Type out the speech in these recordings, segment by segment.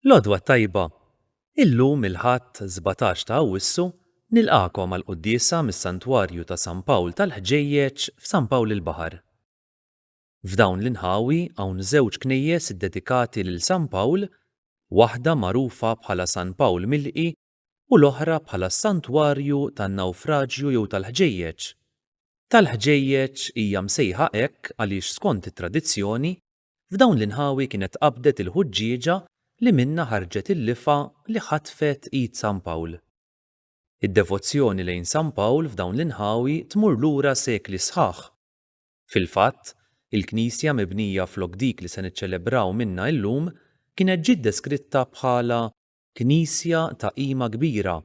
Lodwa tajba, illum il-ħadd 17 ta' Awwissu nilqakom għal quddiesa mis-Santwarju ta' San Pawl tal-Ħġejjeġ f'San Pawl il-Baħar. F'dawn l-inħawi hawn żewġ knejjes iddedikati lil San Pawl, waħda magħrufa bħala San Pawl Milqi u l-oħra bħala s-Santwarju tan-Nawfraġġju jew tal-Ħġejjeġ. Tal-Ħġejjeġ hija msejħa hekk għaliex skont it-tradizzjoni f'dawn l-inħawi kienet qabdet il-ħuġġieġa li minnha ħarġet il-lifa li ħatfet id San Pawl. Id-devozzjoni lejn San Pawl f'dawn l-inħawi tmur lura sekli sħaħ. Fil-fatt, il-Knisja mibnija flok dik li se niċċelebraw minnha llum kienet ġiet deskritta bħala Knisja ta' qima kbira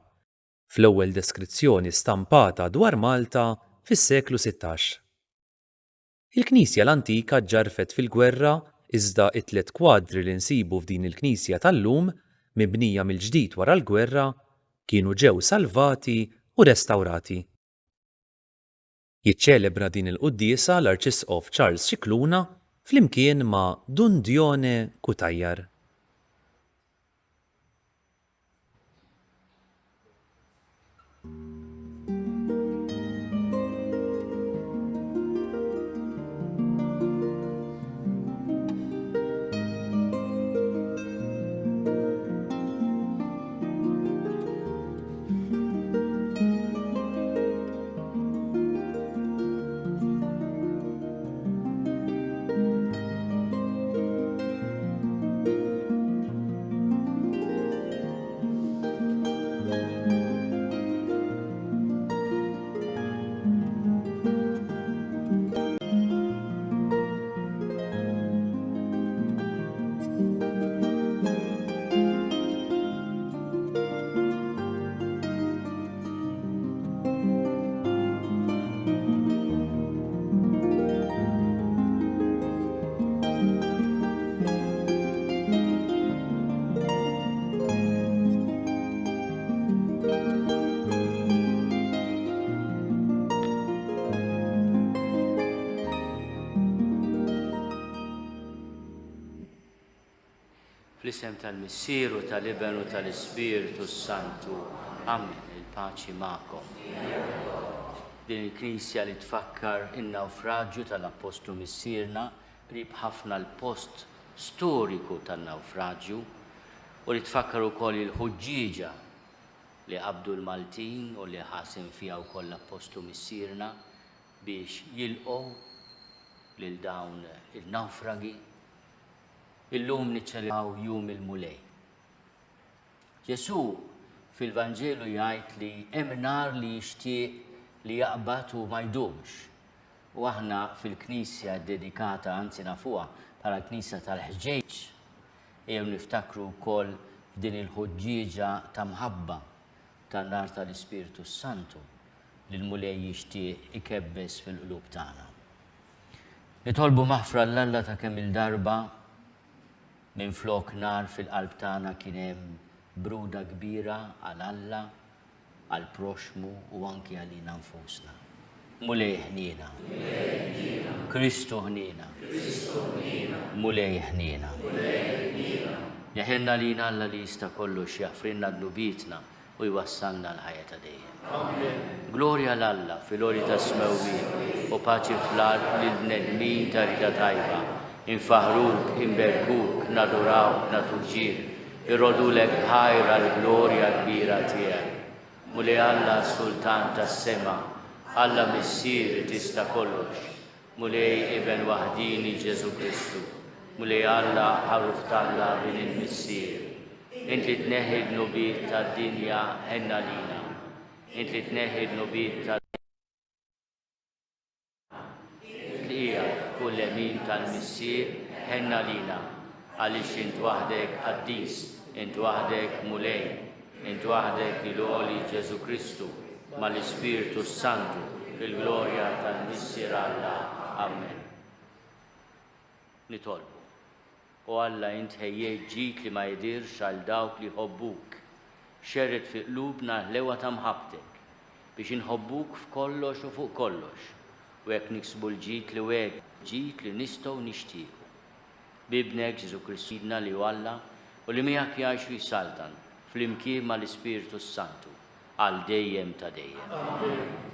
fl-ewwel deskrizzjoni stampata dwar Malta fis-seklu 16. Il-Knisja l-antika ġġarfet fil-gwerra iżda t-tliet kwadri li nsibu f'din il-Knisja tal-lum mibnija mill-ġdid wara l-gwerra kienu ġew salvati u restawrati. Jiċċelebra din il-quddiesa l-Arċisqof Charles Scicluna flimkien ma' Dundjone Kutajjar. Fl-isem tal-Missieru tal-Ibnu tal-Ispiritu Santu, Amen. Il-paċi magħkom. Din il-Knisja li tfakkar in-nawfraġġju tal-Apostlu Missierna qrib ħafna l-post storiku tan-nawfraġġju u li tfakkar ukoll il-ħuġġieġa li qabdu l-Maltin u li ħasim fiha wkoll l-Apostlu Missierna biex jilqgħu lil dawn il-nawfragi. Illum niċċelebraw jum il-mulej. Ġesu fil-Vanġelu jgħid li hemm nar li jixtieq li jaqbad u ma jdumx. U aħna fil-Knisja dedikata anzi nafuha bħala Knisja tal-Ħġejġ jew niftakru wkoll f'din il-ħuġġieġa ta' mħabba tan-nar tal-Ispiritu Santu li l-mulej jixtieq ikebbes fil-qlub tagħna. Nitolbu maħfra l-Alla ta' kemm il-darba minn flok nar fil-qalb tagħna kien hemm bruda kbira għal Alla, għal proxmu u anki għalina nfusna. Mulej ħnina. Kristu ħnina. Mulej ħnina. Jeħenna lina Alla li jista' kollox jaħfrinna d-nubitna u jwassalna l-ħajja ta' dejjem. Glorja l-Alla fil-ori ta' smewwien u paċi fl-art lil-bnedmin ta' rida tajba. Infaħruk, inberkuk, nadurawk, natuġġir, irrodulek ħajra l-glorja kbira tiegħek. Mulej Alla Sultan tas-sema, Alla Missier tista' kollox, mulej Iben waħdini Ġesu Kristu, mulej Alla ħaruf talla bin il-Missier. Int li tneħħi l-nubiet tad-dinja ħenna lina, int li tneħħi l-nubiet tad kull emin tal-Missier ħenna lina, għaliex int waħdek qaddis, int waħdek mulej, int waħdek il-għoli Ġesu Kristu, mal-Ispiritu Santu, il-glorja tal-Missier Alla. Amen. Nitolbu. U Alla int ħejjejt ġid li ma jidirx għal dawk li ħobbuk, xerret fi qlubna l-ewa ta' mħabbtek biex inħobbuk f'kollox u fuq kollox. U jekk niksbu l-ġid li wek, ġid li nistgħu nixtiequ. Bibnek Ġesu Kristu li Alla u li miegħek jgħix u jsaltan fl-imkien mal-Ispiritu Santu għal dejjem ta' dejjem.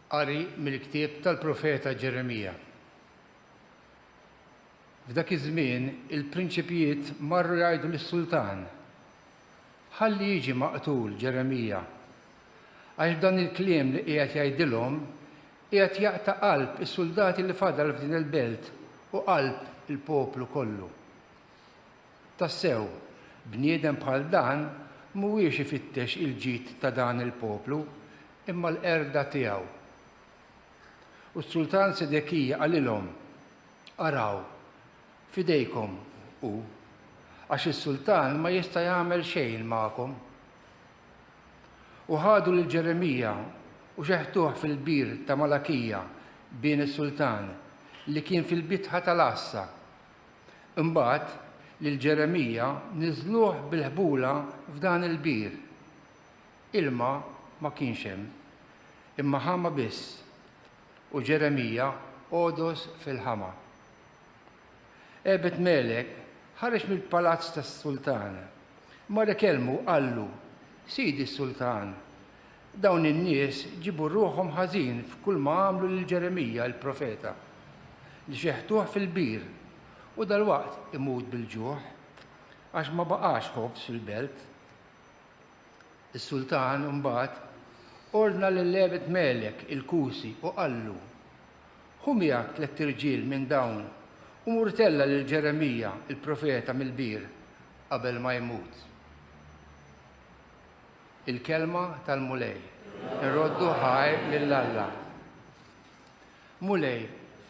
Qari mill-ktieb tal-profeta Ġeremija. F'dak iż-żmien il-prinċipijiet marru jgħidu lis-sultan: ħalli jiġi maqtul Ġeremija, għax dan il-kliem li qiegħed jgħidilhom qiegħed jaqta' qalb is-suldati li fadal f'din il-belt u qalb il-poplu kollu. Tassew, bniedem bħal dan mhuwiex ifittex il-ġid ta' dan il-poplu imma l-qerda tiegħu. U s-sultan Sedekija qalilhom: araw, fidejkom hu, għax is-sultan ma jista' jagħmel xejn magħkom. U ħadu lil Ġeremija u xeħtuh fil-bir ta' Malakija bejn is-sultan li kien fil-bitħa tal-Assa. Imbagħad lil Ġeremija niżluh bil-ħbula f'dan il-bir. Ilma ma kienx hemm, imma ħama biss. U Ġeremija għodos fil-ħama. Ebed Melek ħareġ mill-palazz tas-sultan. Mara kelmu qallu: Sidi s-sultan, dawn in-nies ġibu ruħhom ħażin f'kull ma għamlu lil Ġeremija il-profeta li xeħtuh fil-bir u dalwaqt imut bil-ġuħ għax ma baqax ħobs fil-belt. Is-sultan mbagħad ordna lil-Ebed Melek il-Kusi u qallu: ħu miegħek 3 irġiel minn dawn u murtella lil Ġeremija il-profeta mill-bir qabel ma jmut. Il-kelma tal-mulej irroddu ħaj lill-Alla. Mulej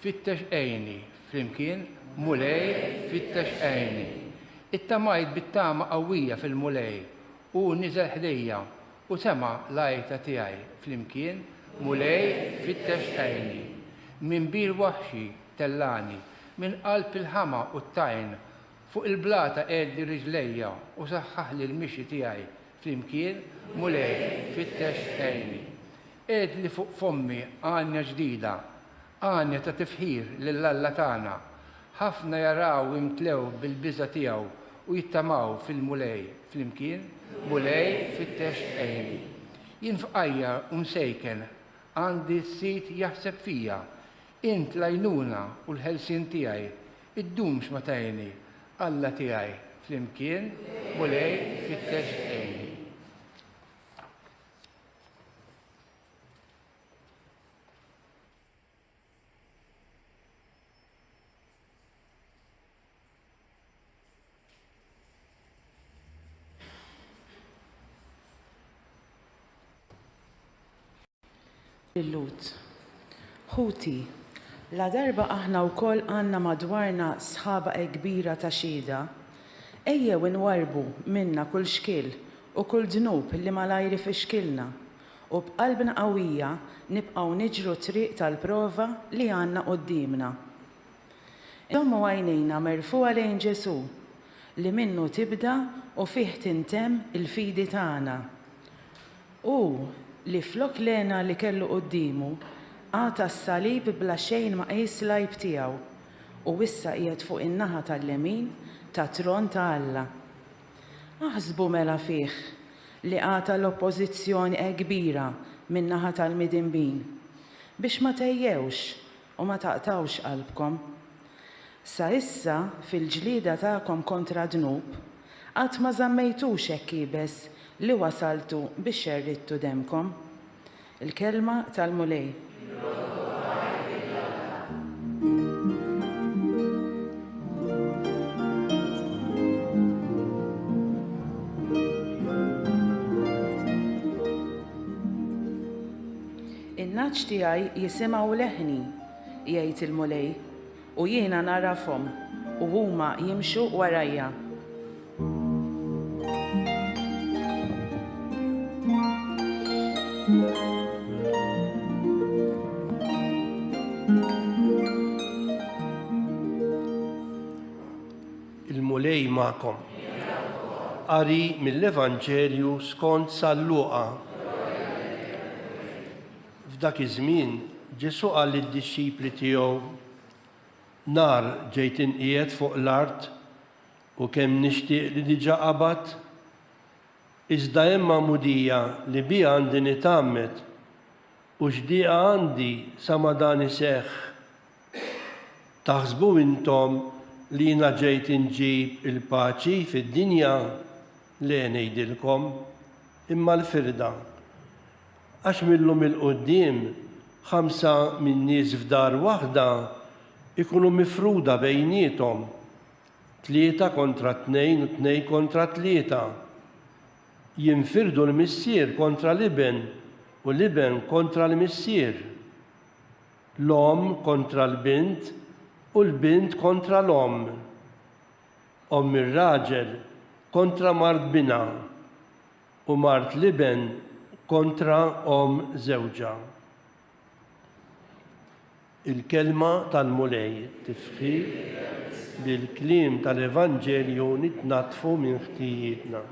fittex għajni, flimkien mulej fittex għajni. Ittamajt bit-tama qawwija fil-mulej u niżel ħdejja u sema l-għajta tiegħi flimkien mulej fittex għajni. Min bir waħxi tellani, min qalb il-ħama u t-tajn, fuq il-blata qedli riġlejja u saħħaħ li l-mixi tiegħi flimkien mulej fittex għajni. Qedli fuq fommi għanja ġdida, għanja ta' tifħir lill-Alla tagħna, ħafna jaraw imtlew bil-biża tiegħu u jittamaw fil-mulej flimkien mulej fittex għajni. Jien f'qajjar u msejken għandi s-sit jaħseb fija, int l-għajnuna u l-ħelsien tiegħi iddumx ma tajni Alla tiegħi flimkien mulej fittex għajni. Il-lut. Ħuti, la darba aħna wkoll għandna madwarna sħaba kbira ta' xhieda, ejjew inwarbu minna kull xkil u kull dnub li malajr ifixkilna u b'qalbna qawwija nibqgħu niġru triq tal-prova li għandna qudiemna. Intommu għajnejna merfuqa lejn Ġesu li minnu tibda u fih tintemm il-fidi tagħna. U li flok lena li kellu qoddimu għata s-salib bla xejn ma qis lajb tiegħu u issa qiegħed fuq in-naħa tal-lemin ta' tron ta' Alla. Aħsbu mela fih li għata l-oppożizzjoni kbira min-naħa tal-midinbin biex ma tejjewx u ma taqtawx qalbkom. Sa issa fil-ġlieda tagħkom kontra dnub qatt ma żammejtux hekk ibes li wasaltu biex xerrittu demkom. Il-kelma tal-mulej. In-naċ tiegħi jisimgħu leħni, jgħid il-mulej, u jiena narafhom u huma jimxu warajja. Il-mulej magħkom. qari mill-Evanġelju skont San Luqa. F'dak iż-żmien Ġesu qal lid-dixxipli tiegħu: nar ġejt inqiegħed fuq l-art u kemm nixtieq li diġà qabad, iżda hemm magħmudija li biha għandi nitgħammed u x'dieqa għandi sa ma dan iseħħ. Taħsbu intom li jiena ġejt inġib il-paċi fid-dinja? Le ngħidilkom, imma l-firda. Għax millum il-qudiem 5 min-nies f'dar waħda ikunu mifruda bejniethom, 3 kontra 2 u 2 kontra 3. Jinfirdu l-missier kontra l-iben u l-iben kontra l-missier. L-om kontra l-bint u l-bint kontra l-om. Om ir-raġel kontra mart bina u mart l-iben kontra om żewġa. Il-kelma tal-mulej tifħi bil-kliem tal-Evanġelju nitnatfu minn ħtijietna.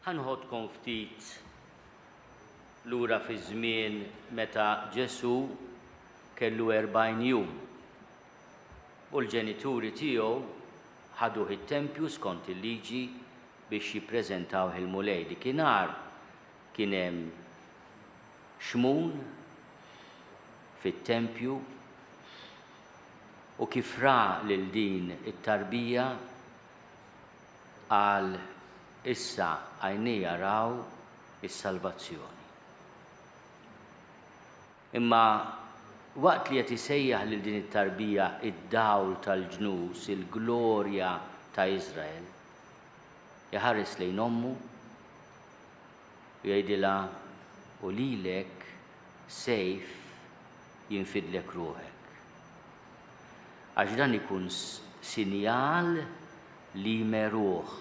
Ħanħodkom ftit lura fi żmien meta Ġesu kellu 40 jum u l-ġenituri tiegħu ħaduh it-tempju skont il-liġi biex jippreżentawh il-mulej. Dikinhar kien hemm xmun fit-tempju u kif ra lil din it-tarbija qal issa għajnejja raw is-salvazzjoni. Imma waqt li qed isejjaħ lil din it-tarbija id-dawl tal-ġnus, il-glorja ta' Iżrael, iħares lejn ommu u jgħidilha u lilek sejf jinfidlek ruħek. Għax dan ikun sinjal li meruħ.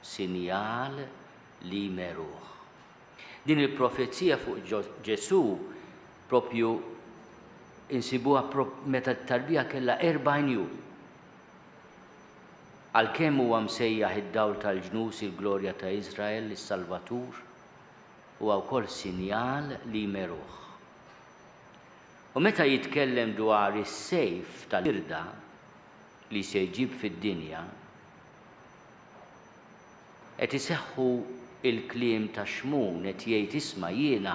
Sinjal li meruħ. Din il-profezija fuq Ġesu propju insibuha meta t-tarbija kellha 40 jum. Għalkemm huwa msejjaħ id-dawl tal-ġnus il-glorja ta' Iżrael, is-Salvatur, huwa wkoll sinjal li meruħ. U meta jitkellem dwar is-sejf tal-irda li se jġib fid-dinja, qed iseħħu il-kliem ta' xmun qed jgħid isma' jiena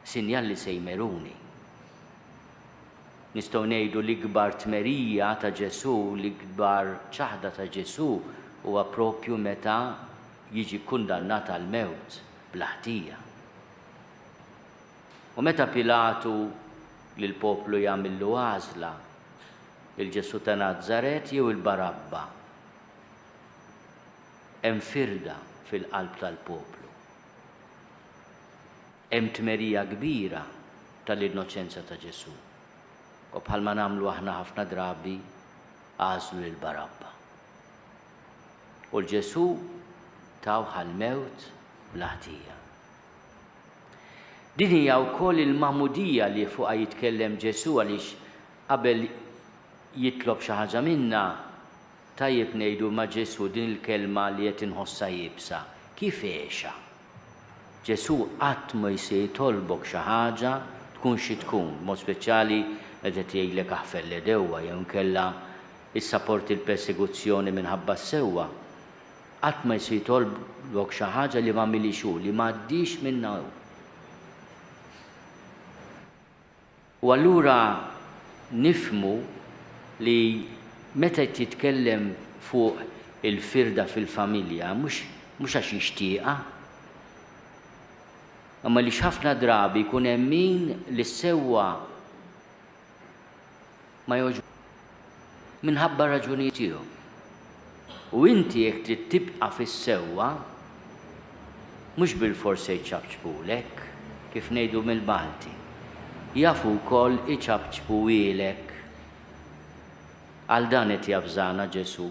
sinjal li se jmeruni. Nistgħu ngħidu l-ikbar tmerija ta' Ġesu, l-ikbar ċaħda ta' Ġesu huwa proprju meta jiġi kundannat għal mewt bla ħtija. U meta Pilatu lil poplu jagħmillu għażla il-Ġesu ta' Nażaret jew il-Barabba, hemm firda fil-qalb tal-poplu. Hemm tmerija kbira tal-innoċenza ta' Ġesu. U bħalma nagħmlu aħna ħafna drabi għażlu lil Barabba. U l-Ġesu taw ħal-mewt bla ħtija. Din hija wkoll il-magħmudija li fuqha jitkellem Ġesu għaliex qabel jitlob xi ħaġa minna tajjeb ngħidu ma' Ġesu din il-kelma li qed inħossha jibsa. Kif għexa? Ġesu qatt ma jsir jitolbok xi ħaġa tkun xi tkun, mod speċjali qed jgħidlek aħfel l-edewwa jew inkella issapporti l-persekuzzjoni minħabba s-sewwa. Qatt ma jsir jitolbok xi ħaġa li m'għamilix hu, li m'għaddix minnha hu. U allura nifhmu li meta titkellem fuq il-firda fil-familja mhux għax jixtieqha, imma li ħafna drabi jkun hemm min li sewwa ma jogħġbu minħabba raġunijiet tiegħu. U inti jekk trid tibqa' fis-sewwa mhux bil-forsi jċabċbulek kif ngħidu mill-Malti. Jafu wkoll iċabċbu ilek. Għal dan qed jafżana Ġesu.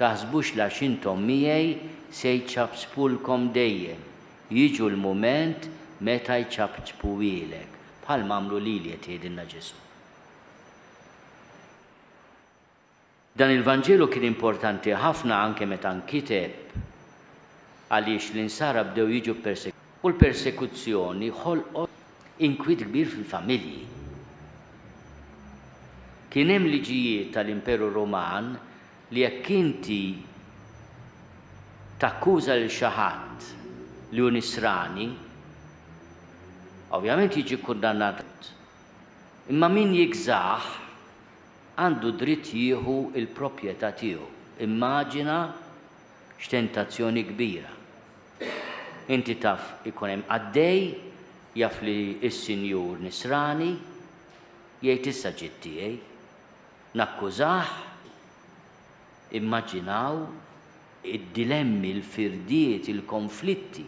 Taħsbux għax intom miegħi se jċabċbulkom dejjem. jiġu l-moment meta jċabċbu ilek, bħal mamlu li jtjedilna Ġesu. Dan il-Vanġelu kien importanti ħafna anke meta nkiteb għaliex l-insara bdew jiġu persekuzzjoni. U l-persekuzzjoni ħolqot inkwit kbir fil-familji. Kien hemm liġijiet tal-Imperu Roman li jekk inti takkuża lil xi ħadd li hu nisrani, ovvjament jiġi kundannat. Imma min jigżaħ għandu dritt jieħu il-proprjetà tiegħu. Immaġina x'tentazzjoni kbira. Inti taf ikun hemm għaddej jaf li s-sinjur nisrani jgħid issa ġid tiegħi. Nakkużah, immaġinaw id-dilemmi, il-firdiet, il-konflitti.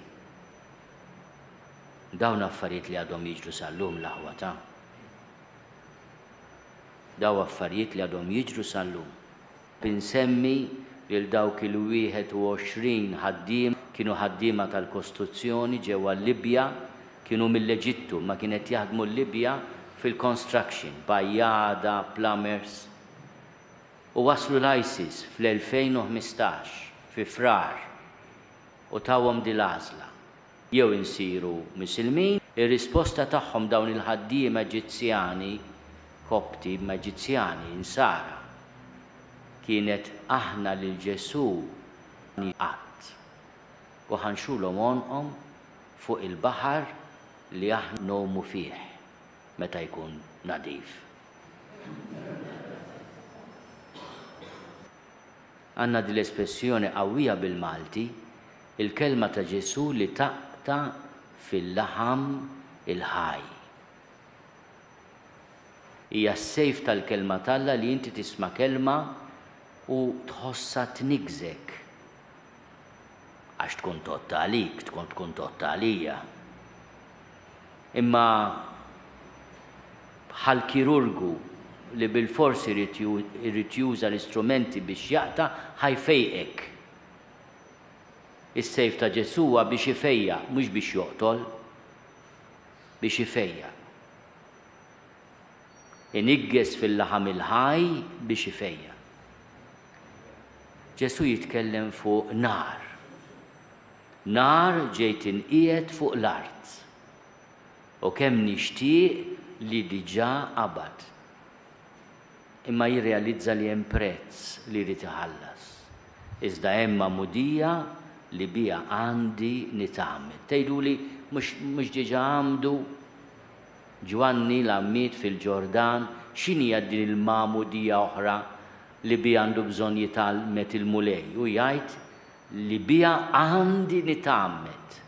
Dawn affarijiet li għadhom jiġru sal-lum l-aħwa ta'. Daw affarijiet li għadhom jiġru sal-lum. Binsemmi lil dawk il-21 ħaddiem kienu ħaddiema tal-kostruzzjoni ġewwa Libja, kienu mill-Eġittu, ma kienet jaħdmu l-Libja fil-construction, bajjada, plumbers. U waslu l-ISIS fl-2015 fi frar u tawhom di l-għażla. Jew insiru Musulmin, ir-risposta tagħhom dawn il-ħaddiema Eġizzjani, Kopti ma Eġizzjani, insara, kienet aħna lil Ġesu qatt u ħanxulhom onqhom fuq il-baħar li aħna nomu fih meta jkun nadif. Għandna din l-espressjoni qawwija bil-Malti, il-kelma ta' Ġesu li taqta' fil-laħam il-ħaj. Hija s-sejf tal-kelma talla li inti tisma' kelma u tħossa tnigżek. Għax tkun totta għalik, tkun totta għalija. Imma bħal kirurgu li bil-forsi irid juża l-istrumenti biex jaqta' ħajfejqek. Is-sejf ta' Ġesu huwa biex ifejja, mhux biex joqtol, biex ifejja. Inigges fil-laħam il-ħaj biex ifejja. Ġesu jitkellem fuq nar. Nar ġejt inqiegħed fuq l-art. U kemm nixtieq li diġà qabad. Imma jirrealizza li hemm prezz li jrid iħallas. Iżda hemm mudija li bija għandi nitgħammel. Tgħiduli mhux diġà għamdu Ġwanni l-Ammit fil-Ġordan, x'inhi din il-ma'mudija oħra li bija għandu bżonn jitgħalmet il-mulej. U jgħid li bija għandi nitgħammed.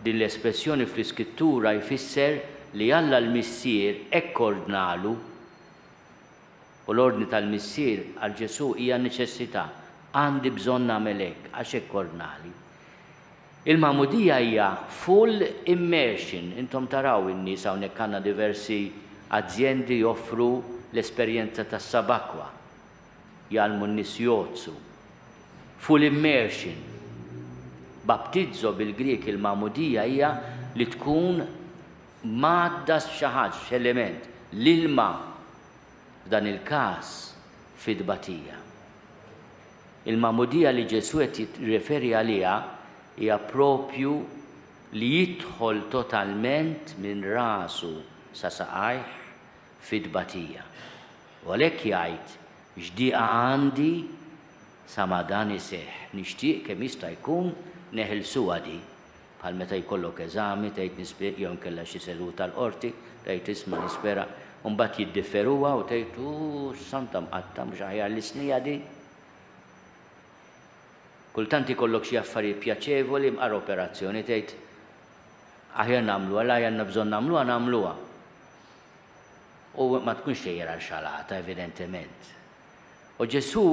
Din l-espressjoni fl-Iskrittura jfisser li Alla l-missier hekk ordnalu u l-ordni tal-missier għal Ġesu hija neċessità. Għandi bżonn nagħmel hekk għax hekk ordnali. Il-ma'mudija hija full immersion. Intom taraw in-nies hawnhekk għandna diversi azzjendi joffru l-esperjenza tas-sabakwa. Jgħalmu n-nies jozzu. Full immersion. Baptizzo bil-Griek il-ma'mudija hija li tkun madda xi ħaġa, x'element, l-ilma f'dan il-każ fid-tbatija. Il-ma'mudija li Ġesu qed jirreferi għaliha hija propju li jidħol totalment minn rasu sa saqajh fid-tbatija. U għalhekk jgħid x'dieqa għandi sa ma dan iseħħ. Nixtieq kemm jista' jkun neħilsuha di. Bħal meta jkollok eżami, tgħid nispera jew inkella xi seduta tal-qorti, tgħid isma' nispera, u mbagħad jiddifferuha u tgħid santa mqatta mhux aħjar l-isnija di. Kultant ikollok xi affarijiet pjaċevoli mqar operazzjoni tgħid aħjar nagħmluha, la għandna bżonn nagħmluha. U ma tkunx tgħidha xalata evidentement. U Ġesu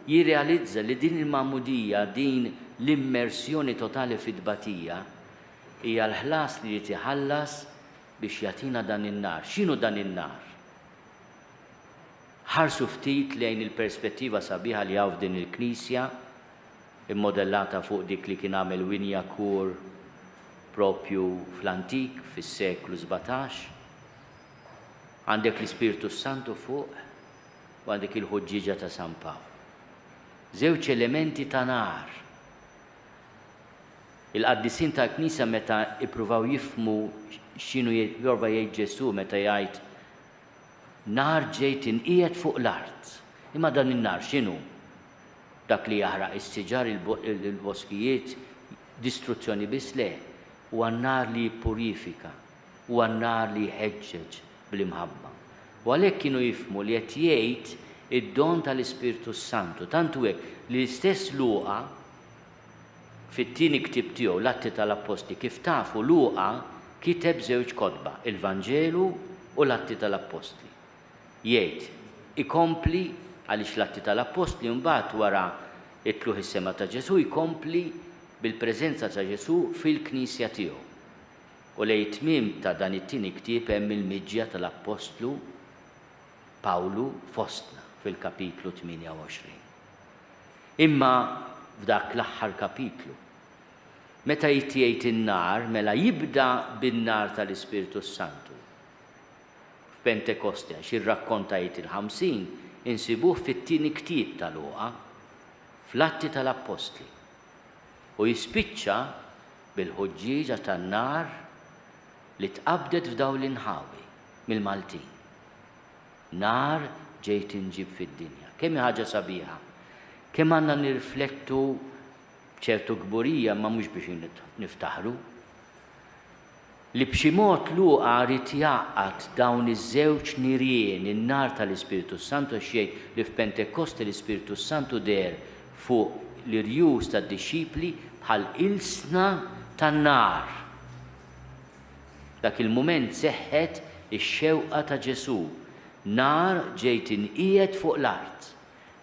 jirrealizza li din il-ma'mudija, din l-immersjoni totali fid-tbatija hija l-ħlas li jitħallas biex jagħtina dan in-nar. X'inhu dan in-nar? Ħarsu ftit lejn il-perspettiva sabiħa li hawn f'din il-Knisja, immodellata fuq dik li kien għamel Winja Kur propju fl-antik fis-seklu 17. Għandek l-Ispiritu Santu fuq u għandek il-ħoġġiġa ta' San Pawl. Żewġ elementi ta' nar. Il-qaddisin ta' Knisa meta ippruvaw jifmu x'inhu jorba jgħid Ġesu meta jgħid nar ġejt inqiegħed fuq l-art. Imma dan in-nar x'inhu? Dak li jaħraq is-siġar il-boskijiet, distruzzjoni biss le, u għan-nar li purifika, u għan-nar li jħeġġeġ bl-imħabba. U għalhekk kienu jifmu li qed jgħid id-don tal-Ispiritu Santu. Tantu hekk li l-istess Luqa fit-tieni ktieb tiegħu l-Atti tal-Apostli kif tafu Luqa kiteb żewġ kotba, il-Vanġelu u l-Atti tal-Apostli. Jgħid ikompli għaliex l-Atti tal-Apostli mbagħad wara it-tluħ is-sema ta' Ġesu jkompli bil-preżenza ta' Ġesu fil-Knisja tiegħu. U lejn tmiem ta' dan it-tieni ktieb hemm il-miġġja tal-Apostlu Pawlu fostna fil-kapitlu 28. Imma f'dak l-aħħar kapitlu, meta jitjgħid in-nar, mela jibda bin-nar tal-Ispiritu Santu. F'Pentekoste għax irrakkonta jgħid il-50 insibuh fit-tieni ktieb tal-Luqa fl-Atti tal-Apostli. U jispiċċa bil-ħoġġiġa tan-nar li tqabdet f'dawn l-inħawi mill-Maltin. Nar ġejt inġib fid-dinja. Kemm ħaġa sabiħa. Kemm għandna nirriflettu b'ċertu gburija ma mhux biex niftaħru. Li b'xi mod Luqa rid jgħaqqad dawn iż-żewġ nirien, in-nar tal-Ispiritu Santu xejn li f'Pentekoste l-Ispiritu Santu der fuq l-irjus tad-dixxipli bħal ilsna tan-nar. Dak il-mument seħħet ix-xewqa ta' Ġesu. Nar ġejt inqiegħed fuq l-art.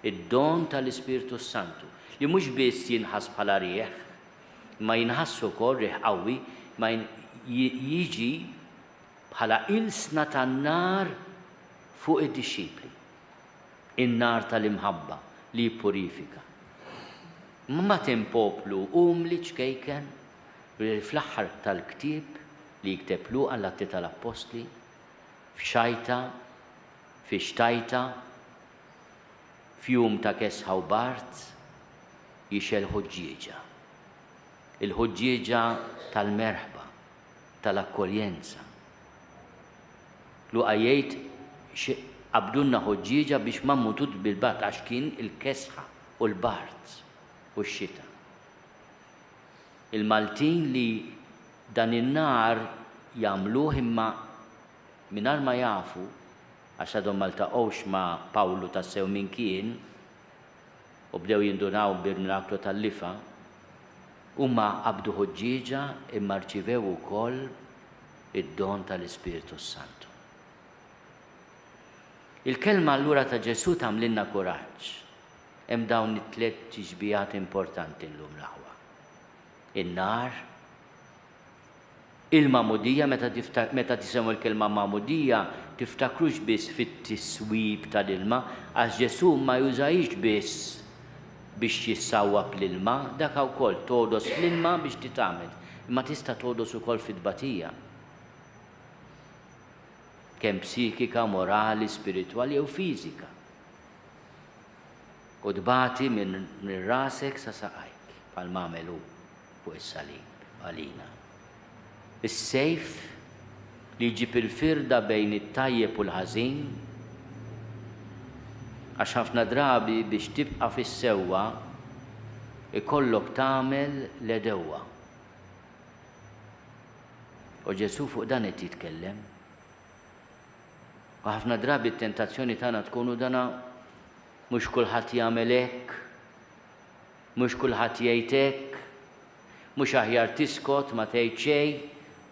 Id-don tal-Ispiritu Santu li mhux biss jinħass bħala riħ, ma jinħass ukoll riħ qawwi, ma jiġi bħala ilsna tan-nar fuq id-dixxipli. In-nar tal-imħabba li jippurifika. Ma tem poplu umli ċkejken fl-aħħar tal-ktieb li jikteb Luqa l-Atti tal-Apostli f'xajta, fi xtajta, f'jum ta' kesħa u bart, jixel ħoġġieġa. Il-ħoġġieġa tal-merħba, tal-akkoljenza. Luqa jgħid qabdulna ħoġġieġa biex ma mmutut bil-bart għax kien il-kesħa u l-bart u x-xita. Il-Maltin li dan in-nar jagħmluh imma mingħajr ma jafu għax għadhom ma ltaqgħux ma' Pawlu tassew min kien u bdew jindunaw bil-miraklu tal-lifa, huma qabdu ħoġġieġa imma rċivew ukoll id-don tal-Ispiritu Santu. Il-kelma allura ta' Ġesu tagħmlilna kuraġġ. Hemm dawn it-tliet ġbijat importanti llum l-aħwa. In-nar, il-mamudija, meta tisemmu l-kelma mamudija, tiftakrux biss fit-tiswib tal-ilma, għax Ġesu ma jużajx biss biex jissawwab l-ilma, dak wkoll todos fl-ilma biex titgħamel, imma tista' todos ukoll fit-tbatija. Kemm psikika, morali, spiritwali jew fiżika. U tbati minn rasek sa saqajk, bħal m'għamelu fuq is-salib għalina. Is-sejf li jġib il-firda bejn it-tajjeb u l-ħażin, għax ħafna drabi biex tibqa' fis-sewwa ikollok tagħmel l-edewwa. U Ġesu fuq dan qed jitkellem. U ħafna drabi t-tentazzjoni tagħna tkunu dana mhux kulħadd jagħmel hekk, mhux kulħadd jgħid hekk, mhux aħjar tiskot ma tgħid xejn,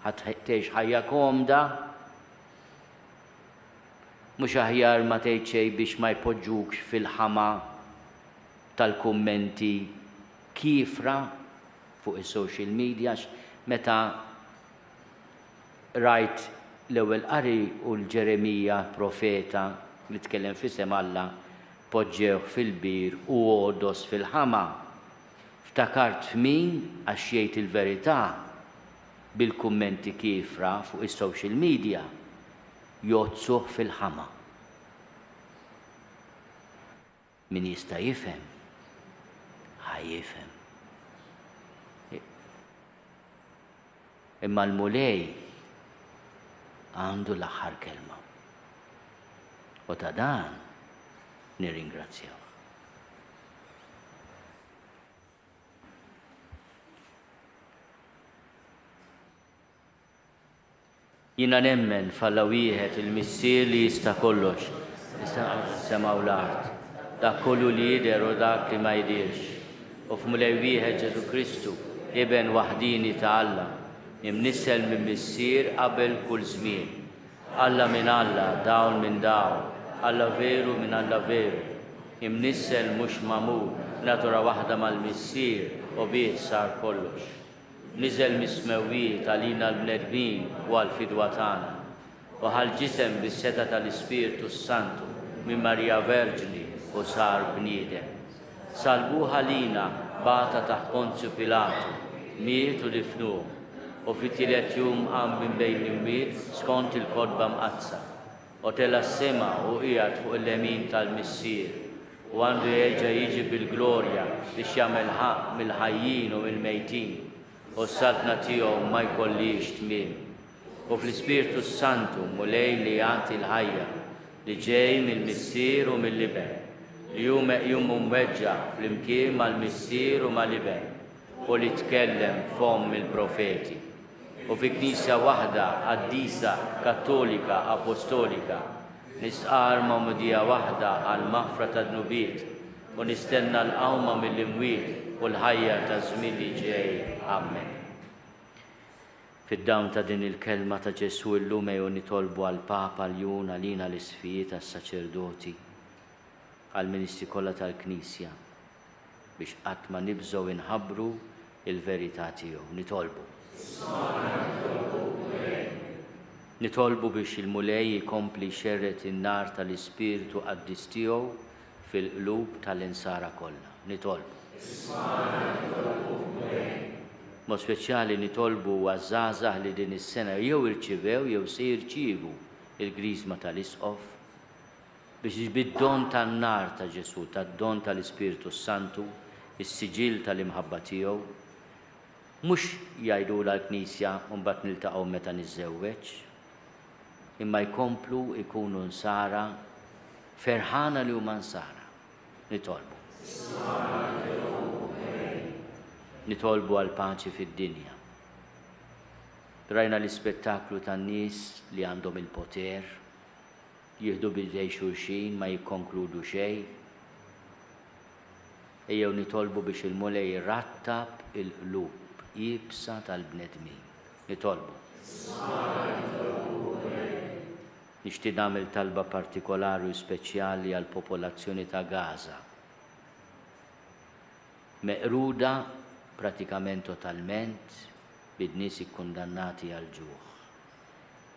ħadd tgħix ħajja komda, mhux aħjar ma tgħid xejn biex ma jpoġġukx fil-ħama tal-kummenti kifra fuq is-social media meta rajt l-ewwel qari u l-Ġeremija profeta li tkellem f'isem Alla poġġew fil-bir u għodos fil-ħama ftakart f'min għax jgħid il-verità bil-kummenti kifra fuq is-social media jozzuh fil-ħama. Min jista' jifhem, ħajjifhem. Imma l-mulej għandu l-aħħar kelma. U ta' dan nirringrazzjaw. Jina nemmen falla wieħed il-missier li jista' kollox, jista' semaw l-art, dak kollu li jidher u dak li ma jidirx. U f'mulej wieħed Ġesu Kristu, iben waħdini ta' Alla, imnissel minn missier qabel kull żmien. Alla minn Alla, dawn minn dawn, Alla veru minn Alla veru. Imnissel mhux magħmul, natura waħda mal-missier u bih sar kollox. Niżel mismewwiet għalina l-bnedmin u għal-fidwa tagħna. U ħal-ġisem bis-seta tal-Ispiritu Santu minn Marija Verġni u sar bniedem. Salbuha lina bata taħt Ponzju Pilatu, miet u difnuh, u fit-tielet jum qam minn bejn l-imwiet skont il-kodba mqazza. U tela s-sema u qiegħed fuq il-lemin tal-missier u għandu jerġa' jiġi bil-glorja biex jagħmel ħaq mill-ħajjin u mill-mejtin. U s-saltna tiegħu ma jkollix tmiem. U fl-Ispiritu Santu mulej li jagħti l-ħajja li ġej mill-missier u mill-liben, li hu meqjum mweġġa' flimkien mal-missier u mal-liben u li tkellem f'hom il-profeti. U fi Knisja waħda qaddisa Kattolika Apostolika nistqar mawmudija waħda għal maħfra ta' dnubiet u nistenna l-qawma mill-imwiet u l-ħajja ta' żmien li ġej. Amen. Fid-dawn ta' din il-kelma ta' Ġesu illum ejjew nitolbu għall Papa Ljun għalina l-isfijiet tas-saċerdoti, għall-Ministri kollha tal-Knisja biex qatt ma nibżgħu inħabbru il-verità tiegħu. Nitolbu biex il-mulej jkompli jxerret in-nar tal-Ispiritu Qaddis tiegħu fil-qlub tal-insara kollha. Nitolbu. Mod speċjali nitolbu għaż-żgħażagħ li din is-sena jew irċivew jew se jirċievu il-Griżma tal-Isqof biex bid-don tan-nar ta' Ġesu, tad-don tal-Ispiritu Santu, is-siġil tal-imħabba tiegħu, mhux jgħidula l-Knisja u mbagħad niltaqgħu meta niżżewweġ, imma jkomplu jkunu nsara ferħana li huma nsara. Nitolbu. Nitolbu għal paċi fid-dinja. Rajna l-ispettaklu tan-nies li għandhom il-poter, jieħdu bidej xulxin ma jikkonkludu xejn. Ejjew nitolbu biex il-mulej jirrattab il-qlub jibsa tal-bnedmin. Nitolbu. Nixtieq nagħmel talba partikolari u speċjali għall popolazzjoni ta' Gaza, meqruda pratikament totalment bid-nies ikkundannati għal ġuħ.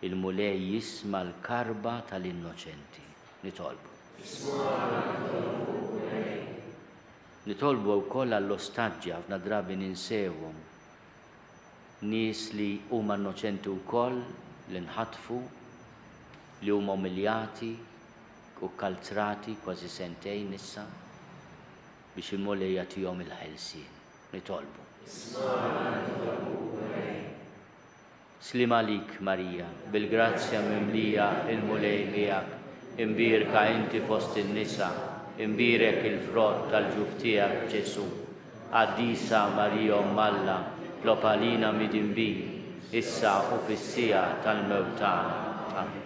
Il-mulej jisma' l-karba tal-innoċenti. Nitolbu. Nitolbu wkoll għall-ostaġġi ħafna drabi ninsewhom nies li huma innoċenti wkoll li nħatfu, li huma umiljati u kaltrati kważi sentejn issa biex il-mulej jagħtihom il-ħelsien. Nitolbu. Slim għalik, Marija, bil-grazzja mimlija il-mulej miegħek, imbirka inti fost in-nisa, imbirek il-frott tal-ġuf tiegħek Ġesu. Qaddisa Marija Umm Alla, tlob għalina midinbi, issa u fis-sija tal-mewt tagħna. Amen.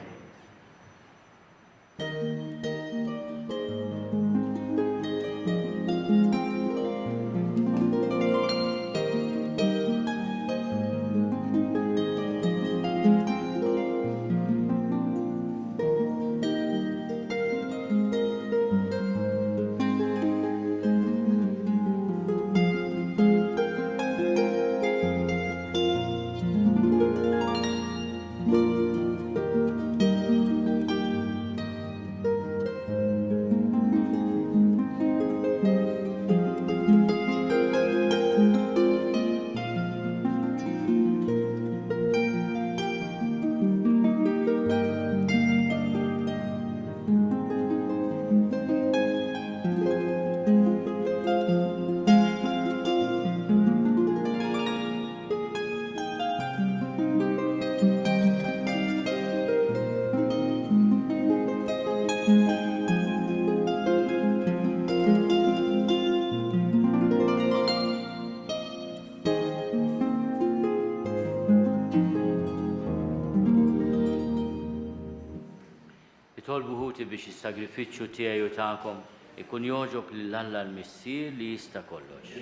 ħuti biex is-sagrifiċċju tiegħi u tagħkom ikun joġob lil Alla l-Missier li jista' kollox.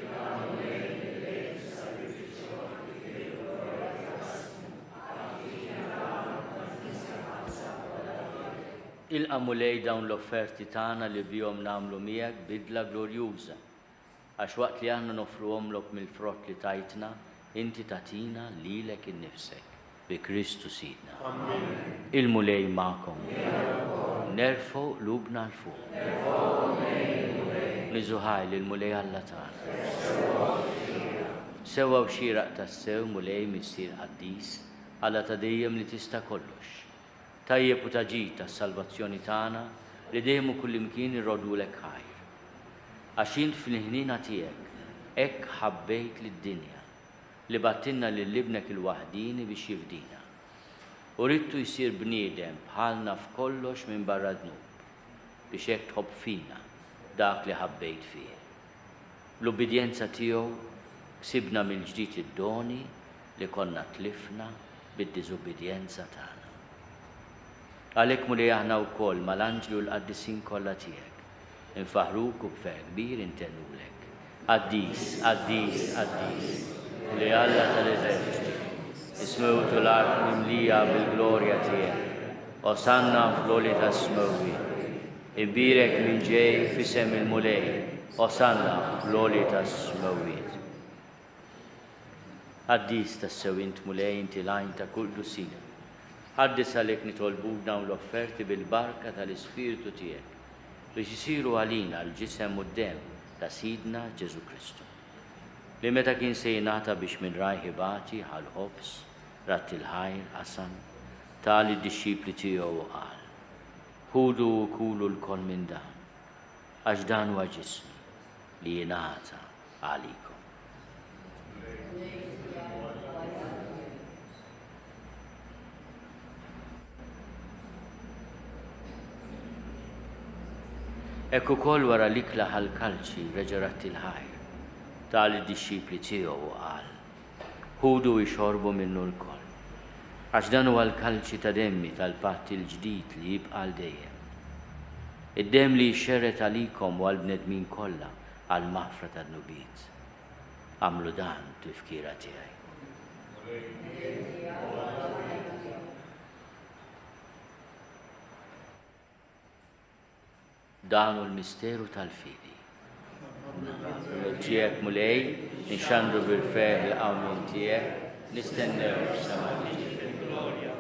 Ilqamu lej dawn l-offerti tagħna li bihom nagħmlu miegħek bidla glorjuża għax waqt li aħna nofruhomlok mill-frott li tajtna, inti tatina lilek innifsek bi Kristu Sidna. Il-mulej magħkom. Nerfgħu qlubna l fuq. Niżuħaj lil mulej Alla tagħna. Sewwa u xieraq tas-sew mulej missier qaddis Alla ta' dejjem li tista' kollox. Tajjeb u taġid tas-salvazzjoni tagħna li dejjem u kullimkien irrodulek ħajr. Għax int fil-ħnina tiegħek hekk ħabbejt lid-dinja li battilna lil-ibnek il-waħdini biex jifdina. U ridtu jsir bniedem bħalna f'kollox minn barra dnub biex hekk tħobb fina dak li ħabbejt fih. L-ubidjenza tiegħu ksibna mill-ġdid id-doni li konna tlifna bid-diżubidjenza tagħna. Għalhekk mulej aħna wkoll mal-anġli u l-qaddisin kollha tiegħek infaħruk u b'ferħ kbir intennulek. Qaddis, qaddis, qaddis. Li Alla tal-eżerċiti, ismewtu l-art mimlija bil-glorja tiegħek. Osanna fl-oli tas-smewwiet. Ibbirek min ġej fisem il-mulej. Osanna fl-oli tas-smewwiet. Qaddis tas-sew int mulej inti lajn ta' kull dusina. Qaddis għalhekk nitolbuk dawn l-offerti bil-barka tal-Ispiritu tiegħek biex isiru għalina l-ġisem u d-dem ta' Sidna Ġesu Kristu. Li meta kien se jingħata biex minn rajħi baċi ħal-ħobs, rat il-ħajr qasam, tal id-dixxipli tiegħu qal. Ħudu u kulu l-kol minn dan, għax dan huwa ġismi li jingħata għalikom. Ekku kol wara l-ikla ħal-kalċi reġerat il-ħajr tal id-dixxipli tiegħu u qal. Ħudu jxorbu minnu l-koll. Għax dan huwa l-kalċi ta' demmi tal-patt il-ġdid li jibqa' l dejjem. Id-demm li jxerret għalikom u għall-bnedmin kollha għall-maħfra tad-nubiet. Għamlu dan tifkira tiegħi. Dan hu l-misteru tal-fidi. Ġiegħek mulej, nxandru bil-ferħ l-qawmin tiegħek, nistennew x'sema tiġi fil-glorja.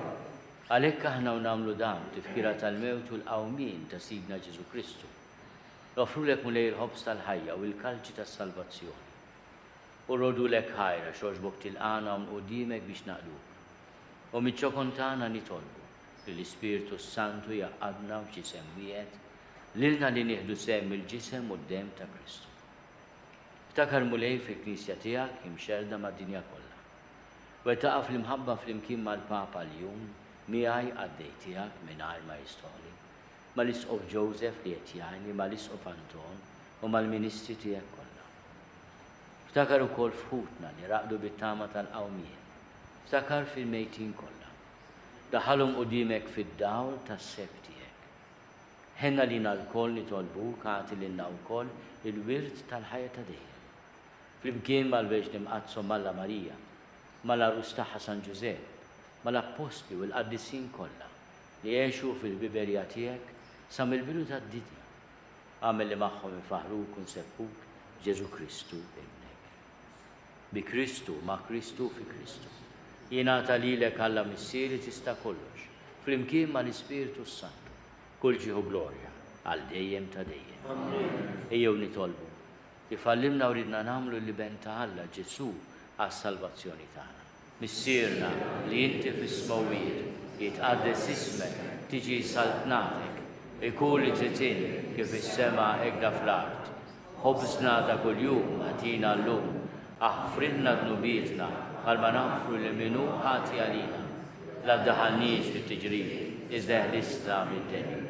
Għalhekk aħna nagħmlu dan tifkira tal-mewt u l-qawmin ta' Sidna Ġesu Kristu. Nofrulek mulej il-ħobs tal-ħajja u l-kalċi tas-salvazzjoni. U rodulek ħajra xogħġbok tilqana u quddiemek biex naqduk. U miċ-ċokon tagħna nitolbu li l-Ispiritu Santu jaqadna f'ġisem wieħed lilna li nieħdu sehem il-ġisem u d-dem ta' Kristu. Ftakar mulej fil-Knisja tiegħek imxerda mad-dinja kollha. U taqaf l-imħabba flimkien mal-Papa l-jum miegħi għaddej tiegħek mingħajr ma jistoli, mal-Isqof Joseph li qed jgħinni, mal-Isqof Anton u mal-Ministri tiegħek kollha. Ftakar ukoll fħutna li raqdu bit-tama tal-qawmien. Ftakar fil-mejtin kollha. Daħalhom quddiemek fid-dawl tas-seb tiegħek. Ħenna lina l-koll nitolbuk għati lilna wkoll il-wirt tal-ħajja ta' dejjem. Flimkien mal-Verġni Mqazzom Malla Marija, mal-Arus tagħha San Ġusepp, mal-Apostli u l-Qaddisin kollha li jgħixu fil-biberja tiegħek sa mill-bidu tad-dinja. Għamel li magħhom infaħruk u nsebbuk Ġesu Kristu ibnek. Bi Kristu, ma' Kristu fi Kristu. Jingħata lilek Alla missieri tista' kollox, flimkien mal-Ispiritu Santu. Kull ġieħu glorja għal dejjem ta' dejjem. Ejjew nitolbu li fallimna u ridna nagħmlu li ben ta' Alla Ġesu għas-salvazzjoni tagħna. Missierna li inti fis-smawwiet jitqaddes ismek, tiġi saltnatek, ikun li tritin kif is-sema hekk fl-art. Ħobsna ta' kuljum ħatina llum, aħfrilna dnubietna għal ma nafru li minnu ħati għalina. La ddaħalniex fit-tiġrid, iżda eħlisna mid-deni.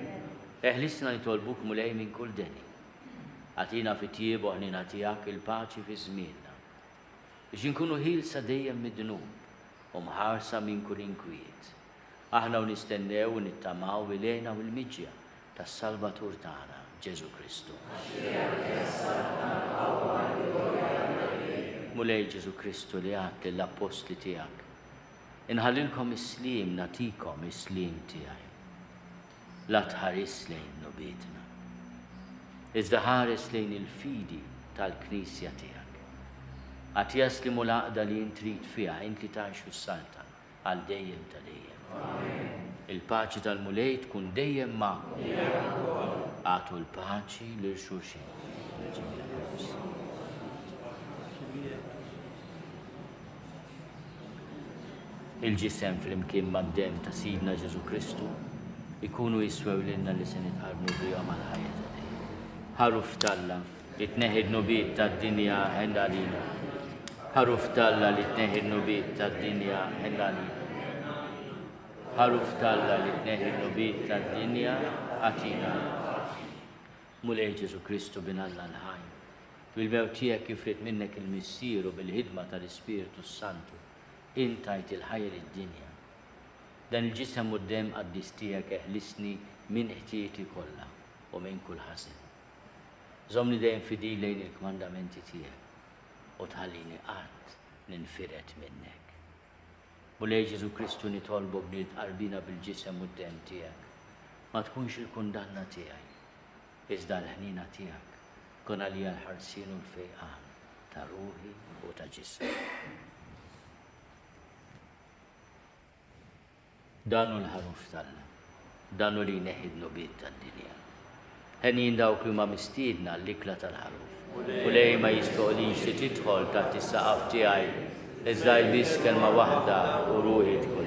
Eħlisna nitolbuk mulej minn kull deni. Għatina fit-tieb u ħnina tiegħek il-paċi fi żmienna. Biex inkunu ħilsa dejjem mid-dnub u mħarsa minn kull inkwiet. Aħna u nistennew u nittamaw ilejna u l-miġja tas-Salvatur tagħna Ġesu Kristu. Mulej Ġesu Kristu li għad lill-apostli tiegħek. Inħallilkom is-slim natikom is-slim tiegħi. La tħares lejn nubietna. Iżda ħares lejn il-fidi tal-Knisja tiegħek. Għad jaslimu l-għaqda li intrid fiha inti tgħixu s-salta għal dejjem ta' dejjem. Il-paċi tal-mulej tkun dejjem magħkom. Għatu l-paċi lil xulxin. Il-ġisem fl-imkien mad-dem ta' Sidna Ġesu Kristu ikunu jiswew lilna li se nitqarbu bihom għal-ħajja ta' dejjem. Ħaruf talla li tneħħid nubiet tad-dinja ħendalina. Ħaruf talla li tneħħid nubiet tad-dinja ħendalina. Ħaruf talla li tneħħid nubiet tad-dinja għatina. Mulej Ġesu Kristu bin Alla l-ħaj. Bil-mew tiegħek kifret minnek il-missieru bil-ħidma tal-Ispiritu Santu. Intajt il-ħajja lid-dinja. Dan il-ġisem u d-dem qaddis tiegħek eħlisni minn ħtieti kollha u minn kull ħasen. Żomni dejjem fidil lejn il-kmandamenti tiegħek u tħallini qatt ninfiret minnek. Mulej Ġesu Kristu nitolbok li tqarbina bil-ġisem u d-dem tiegħek. Ma tkunx il-kundanna tiegħi, iżda l-ħnina tiegħek kun għalija l-ħarsien u l-fejqan ta' ruħi u ta' ġisem. Danu l-ħaruf talla, danu li neħid nubiet tad-dinja. Ħenin dawk li ma mistiedna l-ikla tal-ħaruf. U lej ma jistoqlix li tidħol taħt is-saqaf tiegħi, iżda jbiss kelma waħda u ruħi tkun.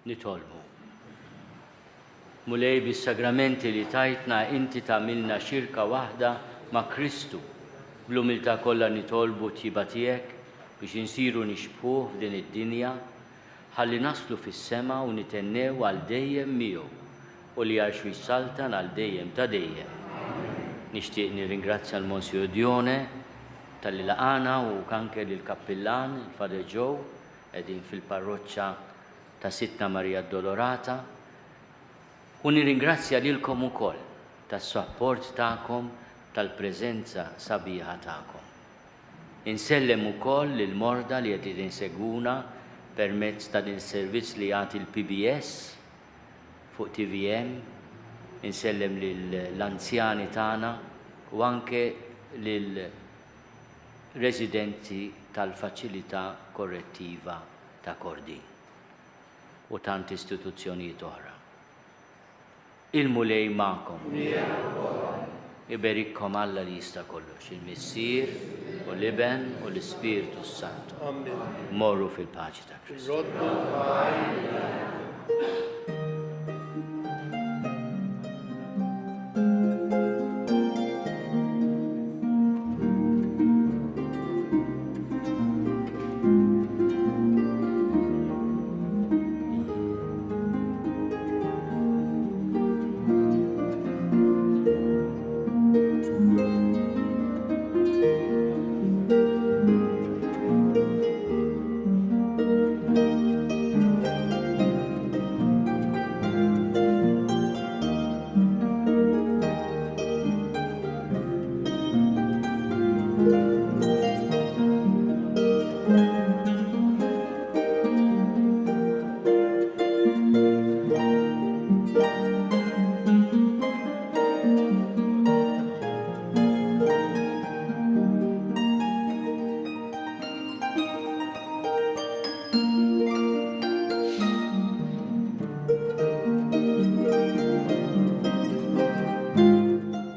Nitolbu. Mulej bis-sagramenti li tajtna inti tagħmilna xirka waħda ma' Kristu. Bl-umiltà kollha nitolbu tjiba tiegħek biex insiru nixbħuh f'din id-dinja, ħalli naslu fis-sema u nitennew għal dejjem miegħu u li għaxu jissaltan għal dejjem ta' dejjem. Nixtieq nirringrazzja l-Monsignor Dione tal-li laqana u kanke lill-Kappillan, il-Fader Joe, qegħdin fil-parroċċa ta' Sittna Marija Addolorata, u nirringrazzja lilkom ukoll tas-sapport tagħkom, tal-preżenza sabiħa tagħkom. Insellem ukoll lill-morda li qed inseguna permezz ta' din servizz li jagħti l-PBS fuq TVM, insellem lill-anzjani tagħna u anke lil residenti tal-faċilità korrettiva ta' Kordin u tant istituzzjonijiet oħra. Il-mulej ma'kom. Iberikkom Alla li jista' kollox, il-Missier u l-Iben u l-Ispiritu Santu. Morru fil-paċi ta' Kristu.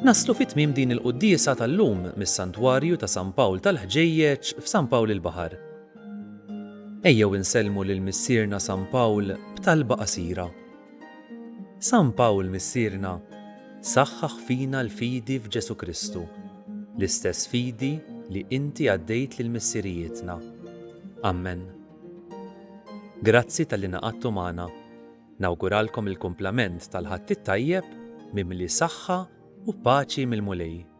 Naslu fit-tmiem din il-quddiesa tal-lum mis-Santwarju ta' San Pawl tal-Ħġejjeġ f'San Pawl il-Baħar. Ejjew insellmu lil missierna San Pawl b'talba qasira. San Pawl missierna, saħħaħ fina l-fidi f'Ġesu Kristu, l-istess fidi li inti għaddejt lil missirijietna. Amen. Grazzi tal-li naqadtu magħna. Nawguralkom il-kumplament tal-ħadd it-tajjeb mimli saħħa u paċi mill-mulej.